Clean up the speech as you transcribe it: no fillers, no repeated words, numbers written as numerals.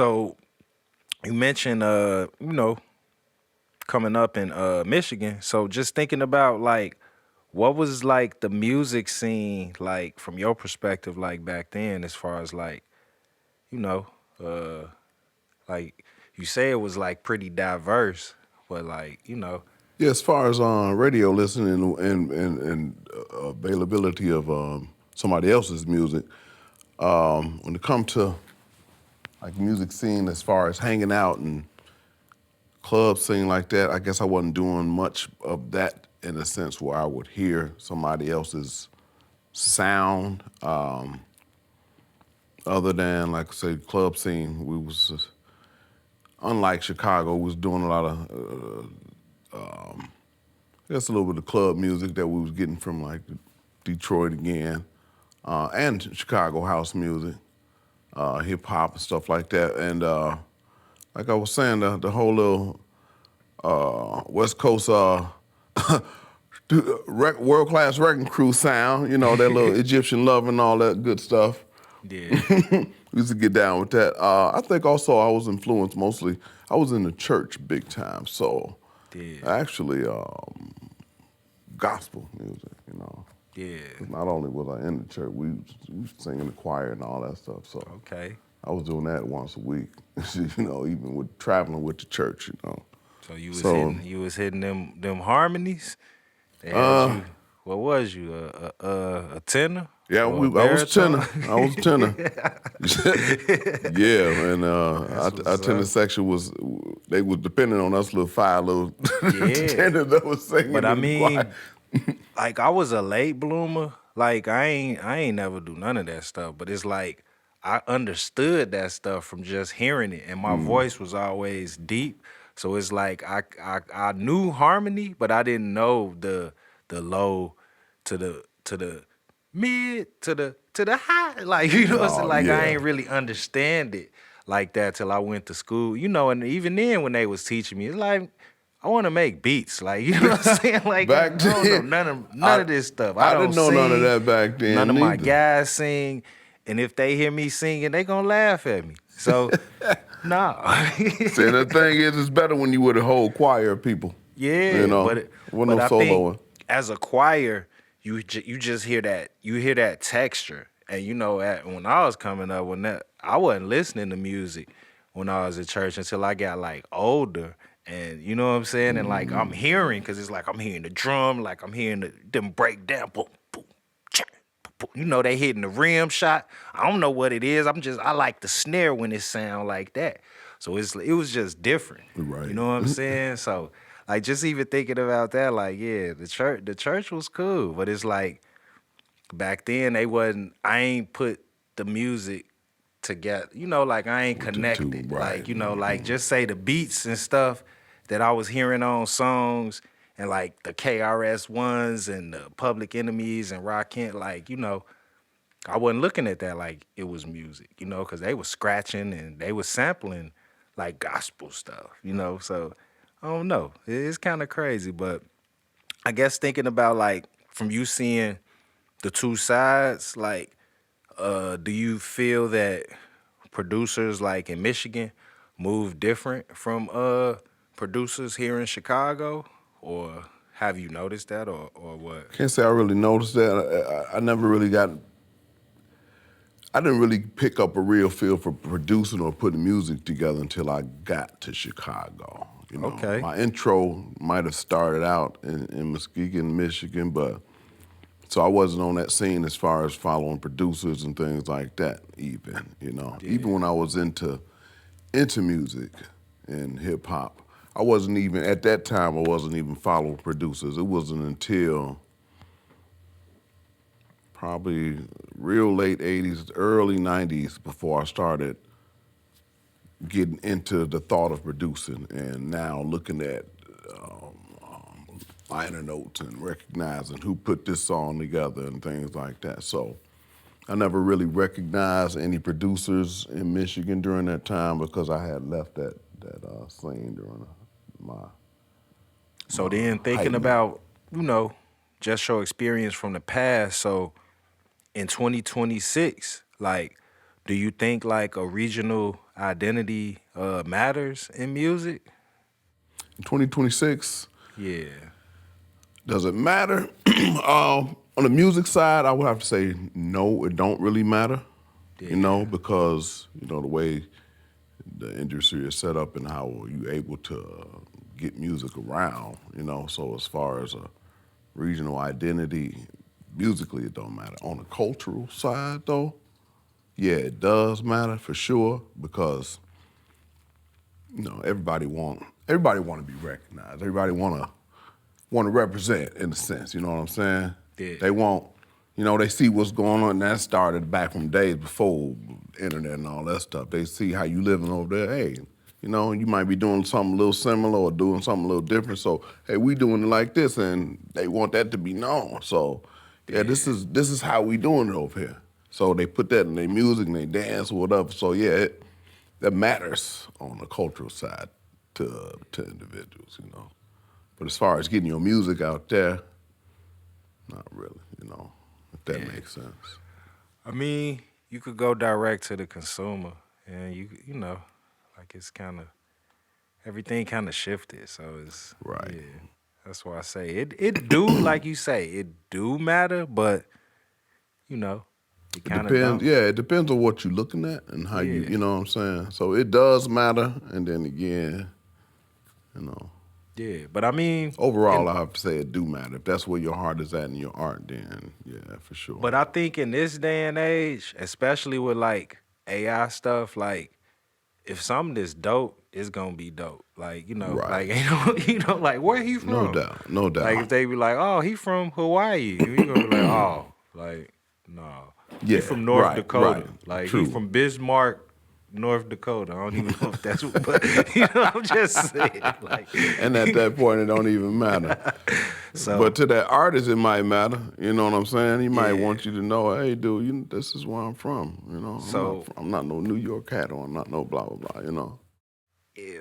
So you mentioned, coming up in Michigan. So just thinking about like what was like the music scene like from your perspective like back then as far as like, you know, uh like you say it was like pretty diverse, but like, Yeah, as far as radio listening and availability of somebody else's music, when it comes to like music scene, as far as hanging out and club scene like that, I guess I wasn't doing much of that in a sense where I would hear somebody else's sound. Other than like I say, club scene, we was unlike Chicago, we was doing a lot of I guess a little bit of club music that we was getting from like Detroit again, and Chicago house music, hip hop and stuff like that. And like I was saying, the whole little West Coast world class wrecking crew sound, you know, that little Egyptian love and all that good stuff. yeah, We used to get down with that. I think also I was influenced mostly. I was in the church big time, so yeah, actually gospel music, you know. yeah. 'Cause not only was I in the church, we was singing the choir and all that stuff. So Okay. I was doing that once a week, you know, even with traveling with the church, you know. So So you was hitting them harmonies. They had uh, you. What was you? A tenor yeah, or a I was a baritone? tenor. I was a tenor. Yeah, and That's our what's tenor up. section was they was depending on us little five little Yeah, tenors that was but singing I in the choir. mean, like I was a late bloomer. Like I ain't never do none of that stuff. But it's like I understood that stuff from just hearing it, and my Mm. voice was always deep. So it's like I knew harmony, but I didn't know the low to the mid to the high. Like what I'm saying? Oh Like I yeah, ain't really understand it like that till I went to school. And even then when they was teaching me, it's like I want to make beats, like what I'm saying. Like I back don't know then none I of this stuff. I I don't didn't know none of sing. that back None then of my neither. guys sing, and if they hear me singing, they gonna laugh at me. So, nah. See, the thing is, it's better when you with a whole choir of people, you Yeah, know, with no but I think soloing. as a choir, you just hear that texture, and when I was coming up, when that I wasn't listening to music when I was in church until I got like older, and you know what I'm saying, and like I'm Mm. hearing because it's like I'm hearing the drum, like I'm hearing them break down, boom, boom, cha, boom, they hitting the rim shot. I don't know what it is. I like the snare when it sound like that. So it was just different. You Right. know what I'm saying? So like just even thinking about that, like yeah, the church was cool, but it's like back then they wasn't. I ain't put the music together. Like I ain't With the two, connected. right. Like like Hmm. just say the beats and stuff that I was hearing on songs and like the KRS ones and the Public Enemies and Rock Kent, like I wasn't looking at that like it was music, because they was scratching and they was sampling like gospel stuff. So I don't know. It's kind of crazy, but I guess thinking about like from you seeing the two sides, like, do you feel that producers like in Michigan move different from producers here in Chicago, or have you noticed that, or what? Can't say I really noticed that. I never really got. I didn't really pick up a real feel for producing or putting music together until I got to Chicago. You know, Okay. my intro might have started out in Muskegon, Michigan, but so I wasn't on that scene as far as following producers and things like that. Even Yeah. when I was into music and hip hop, I wasn't even at that time. I wasn't even following producers. It wasn't until probably real late '80s, early '90s before I started getting into the thought of producing, and now looking at liner notes and recognizing who put this song together and things like that. So I never really recognized any producers in Michigan during that time because I had left that scene during my So then thinking heightened. about, you know, just your experience from the past. So in 2026, like, do you think like a regional identity matters in music? In 2026, Yeah. does it matter? On the music side, I would have to say no, it don't really matter. Yeah. Because the way the industry is set up and how you're able to get music around. So as far as a regional identity, musically it don't matter. On the cultural side, though, yeah, it does matter for sure because everybody want to be recognized. Everybody want to represent in a sense. You know what I'm saying? Yeah. They want, they see what's going on. And that started back from days before internet and all that stuff. They see how you living over there. Hey, you might be doing something a little similar or doing something a little different. So hey, we doing it like this, and they want that to be known. So yeah, this is how we doing it over here. So they put that in their music and they dance or whatever. So yeah, that matters on the cultural side to individuals. But as far as getting your music out there, not really. If that makes sense. I mean, you could go direct to the consumer, and like it's kind of everything kind of shifted. So it's Right. Yeah, that's why I say it do like you say it do matter, but it It kind of depends. don't. Yeah, it depends on what you're looking at and how you. Yeah. You know what I'm saying. So it does matter, and then again, Yeah, but I mean, overall, I have to say it do matter. If that's where your heart is at in your art, then yeah, for sure. but I think in this day and age, especially with like AI stuff, like if something is dope, it's gonna be dope. Like Right. like like where he from? No doubt. No doubt. Like if they be like, oh, he from Hawaii, you gonna be like, oh, like no, he Yeah, from North right, Dakota. right. Like True. he from Bismarck, North Dakota. I don't even know if that's what, but I'm just saying, like. And at that point, it don't even matter. So, But to that artist, it might matter. You know what I'm saying? He might Yeah. want you to know, hey, dude, this is where I'm from. So- I'm not no New York cat or I'm not no blah blah blah. yeah.